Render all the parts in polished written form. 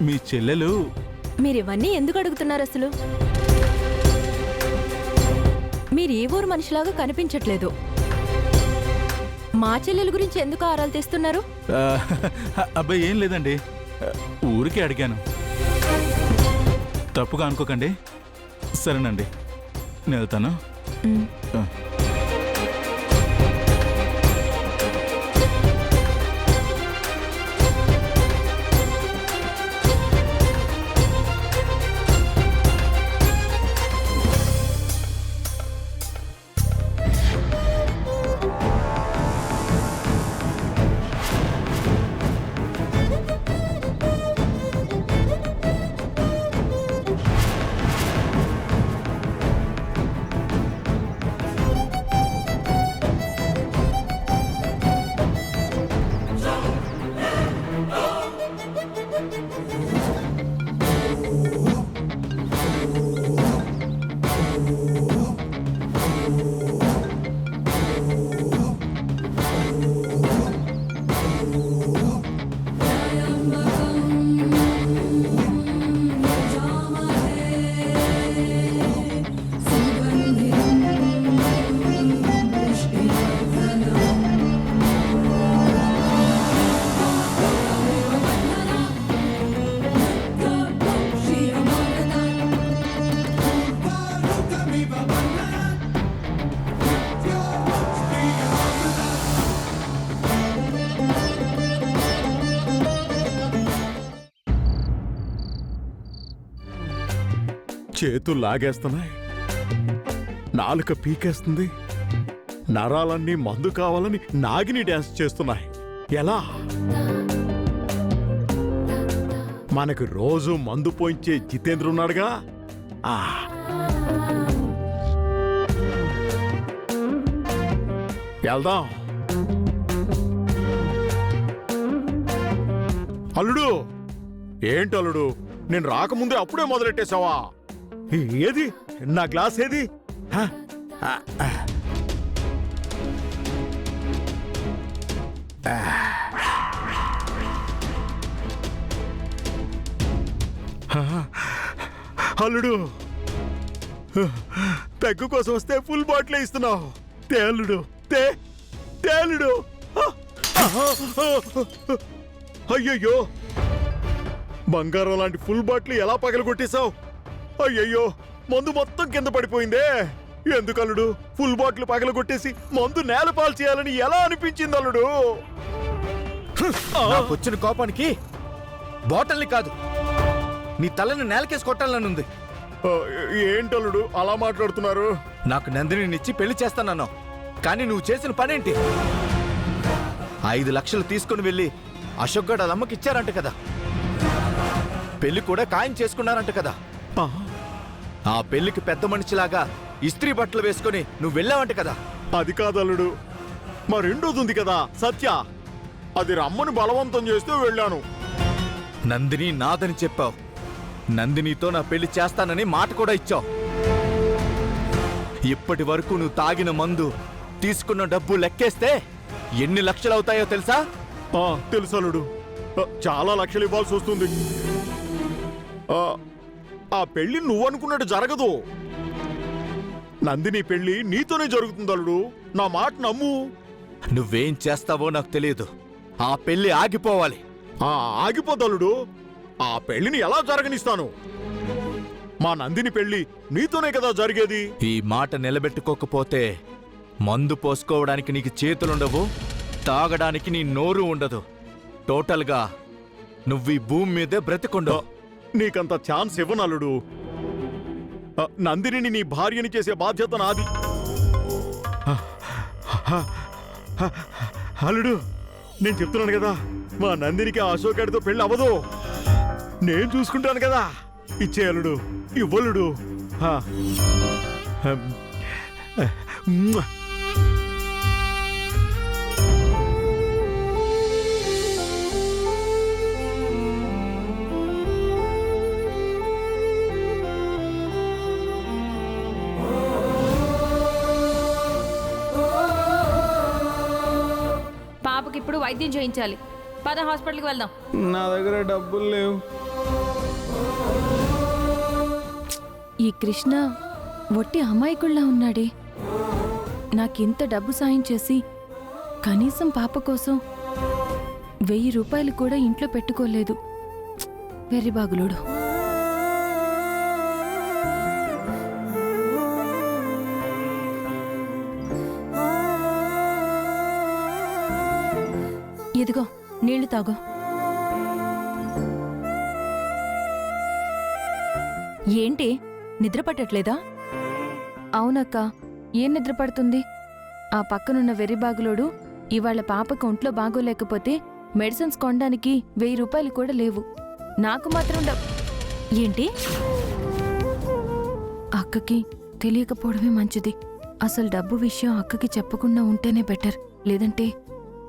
మీ చెల్లెలు. మీరివన్నీ ఎందుకు అడుగుతున్నారు అసలు? మీరు ఈ ఊరు మనిషిలాగా కనిపించట్లేదు. మా చెల్లెల గురించి ఎందుకు ఆరాలు తీస్తున్నారు? అబ్బాయి ఏం లేదండి, ఊరికే అడిగాను. తప్పుగా అనుకోకండి. సరేనండి, నేను వెళ్తాను. చేతులు లాగేస్తున్నాయి, నాలుక పీకేస్తుంది, నరాలన్నీ మందు కావాలని నాగిని డ్యాన్స్ చేస్తున్నాయి. ఎలా? మనకు రోజు మందు పోయించే జితేంద్ర ఉన్నాడుగా. వెళ్దాం. అల్లుడు, ఏంటి అల్లుడు, నేను రాకముందే అప్పుడే మొదలెట్టేశావా? ఏది నా గ్లాస్ ఏది? అల్లుడు, పెగ్గు కోసం వస్తే ఫుల్ బాటిల్ ఇస్తున్నావు. తేలుడు, తేలుడు. అయ్యయ్యో, బంగారం లాంటి ఫుల్ బాటిల్ ఎలా పగలగొట్టేశావు? అయ్యయ్యో, మందు మొత్తం కింద పడిపోయిందే. ఎందుకు అల్లుడు ఫుల్ బాటిల్ పగలగొట్టేసి మందు నేలపాలు చేయాలని ఎలా అనిపించింది అల్లుడు? వచ్చిన కోపానికి బాటిల్ని కాదు, నీ తలని నేలకేసి కొట్టాలనుంది. ఏంటల్లుడు అలా మాట్లాడుతున్నారు? నాకు నందినినిచ్చి పెళ్లి చేస్తానన్నావు, కానీ నువ్వు చేసిన పనేంటి? 5 లక్షలు తీసుకుని వెళ్ళి అశోక్ గడ అమ్మకి ఇచ్చారంట కదా, పెళ్లి కూడా ఖాయం చేసుకున్నారంట కదా. ఆ పెళ్లికి పెద్ద మనిషిలాగా ఇస్త్రీ బట్టలు వేసుకుని నువ్వు వెళ్ళావంట కదా. అది కాదల్లుడు, మా రెండోది ఉంది కదా సత్య, అది రమ్మని బలవంతం చేస్తూ వెళ్ళాను. నందిని నాదని చెప్పావు, నందినితో నా పెళ్లి చేస్తానని మాట కూడా ఇచ్చావు. ఇప్పటి వరకు నువ్వు తాగిన మందు, తీసుకున్న డబ్బు లెక్కేస్తే ఎన్ని లక్షలు అవుతాయో తెలుసా? తెలుసు అల్లుడు, చాలా లక్షలు ఇవ్వాల్సి వస్తుంది. ఆ పెళ్లి నువ్వనుకున్నట్టు జరగదు. నందిని పెళ్లి నీతోనే జరుగుతుంది అల్లుడు, నా మాట నమ్ము. నువ్వేం చేస్తావో నాకు తెలియదు, ఆ పెళ్లి ఆగిపోవాలి. ఆగిపోతల్లుడు, ఆ పెళ్లిని ఎలా జరగనిస్తాను? మా నందిని పెళ్లి నీతోనే కదా జరిగేది. ఈ మాట నిలబెట్టుకోకపోతే మందు పోసుకోవడానికి నీకు చేతులుండవు, తాగడానికి నీ నోరు ఉండదు. టోటల్గా నువ్వు ఈ భూమి మీదే బ్రతికుండవు. నీకంత ఛాన్స్ ఇవ్వనల్లుడు. నందిని నీ భార్యని చేసే బాధ్యత నాది. అల్లుడు, నేను చెప్తున్నాను కదా, మా నందినికి అశోక్ గారితో పెళ్లి అవ్వదు. నేను చూసుకుంటాను కదా. ఇచ్చే అల్లుడు, ఇవ్వలుడు. పాపకి ఇప్పుడు వైద్యం చేయించాలి. పద హాస్పిటల్కి వెళ్దాం. నా దగ్గర డబ్బులు లేవు. ఈ కృష్ణ ఒట్టి అమాయకుల్లా ఉన్నాడే. నాకింత డబ్బు సాయం చేసి కనీసం పాప కోసం 1000 రూపాయలు కూడా ఇంట్లో పెట్టుకోలేదు. వెర్రిబాగులోడు. ఇదిగో నీళ్లు తాగు. ఏంటి నిద్ర పట్టట్లేదా? అవునక్క, ఏం నిద్ర పడుతుంది? ఆ పక్కనున్న వెర్రిబాగులోడు ఇవాళ పాపకు ఒంట్లో బాగోలేకపోతే మెడిసిన్స్ కొనడానికి 1000 రూపాయలు కూడా లేవు. నాకు మాత్రం ఏంటి? అక్కకి తెలియకపోవడమే మంచిది. అసలు డబ్బు విషయం అక్కకి చెప్పకుండా ఉంటేనే బెటర్. లేదంటే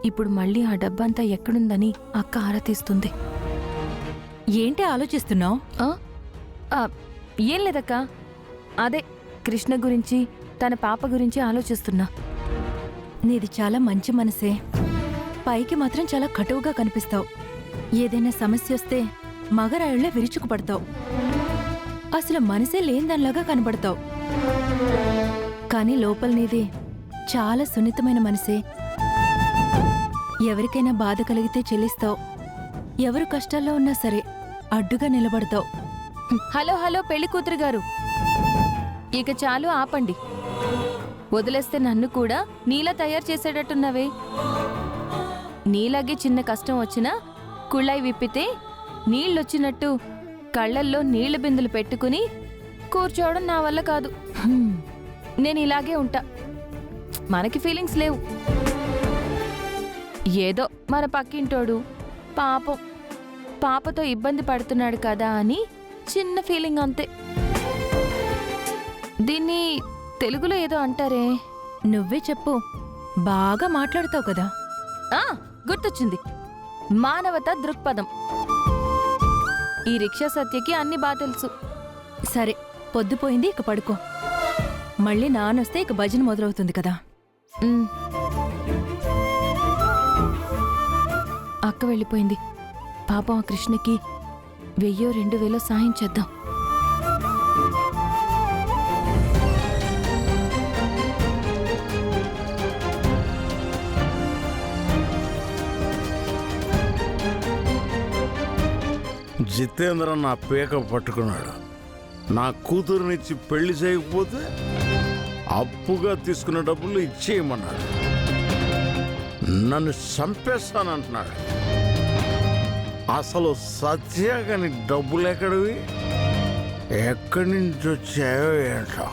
ఇప్పుడు మళ్ళీ ఆ డబ్బంతా ఎక్కడుందని అక్క ఆరా తీస్తుంది. ఏంటి ఆలోచిస్తున్నావు? ఆ? ఆ, ఏం లేదక్క, అదే కృష్ణ గురించి తన పాప గురించి ఆలోచిస్తున్నా. నీది చాలా మంచి మనసే. పైకి మాత్రం చాలా కటువుగా కనిపిస్తావు. ఏదైనా సమస్య వస్తే మగరాయుళ్లే విరుచుకుపడతావు. అసలు మనసే లేనిదానిలాగా కనబడతావు. కానీ లోపల నీది చాలా సున్నితమైన మనసే. ఎవరికైనా బాధ కలిగితే చెల్లిస్తావు. ఎవరు కష్టాల్లో ఉన్నా సరే అడ్డుగా నిలబడతావు. హలో హలో పెళ్లి కూతురు గారు, ఇక చాలు ఆపండి. వదిలేస్తే నన్ను కూడా నీలా తయారు చేసేటట్టున్నావే. నీలాగే చిన్న కష్టం వచ్చినా కుళ్ళాయి విప్పితే నీళ్ళొచ్చినట్టు కళ్ళల్లో నీళ్ల బిందులు పెట్టుకుని కూర్చోవడం నా వల్ల కాదు. నేను ఇలాగే ఉంటా. మనకి ఫీలింగ్స్ లేవు. ఏదో మన పక్కింటోడు పాపం పాపతో ఇబ్బంది పడుతున్నాడు కదా అని చిన్న ఫీలింగ్ అంతే. దీన్ని తెలుగులో ఏదో అంటారే. నువ్వే చెప్పు. బాగా మాట్లాడతావు కదా. ఆ, గుర్తొచ్చింది. మానవతా దృక్పథం. ఈ రిక్షా సత్యకి అన్ని బాగా తెలుసు. సరే, పొద్దుపోయింది, ఇక పడుకో. మళ్ళీ నానొస్తే ఇక భజన మొదలవుతుంది కదా. ఉమ్. అక్క వెళ్ళిపోయింది. పాపం ఆ కృష్ణకి 1000-2000 సాయం చేద్దాం. జితేంద్ర నా పేక పట్టుకున్నాడు. నా కూతురునిచ్చి పెళ్లి చేయకపోతే అప్పుగా తీసుకున్న డబ్బులు ఇచ్చేయమన్నాడు. నన్ను చంపేస్తానంటున్నాడు. అసలు సత్యాగని డబ్బులు ఎక్కడివి, ఎక్కడి నుంచి వచ్చాయో ఏంటో.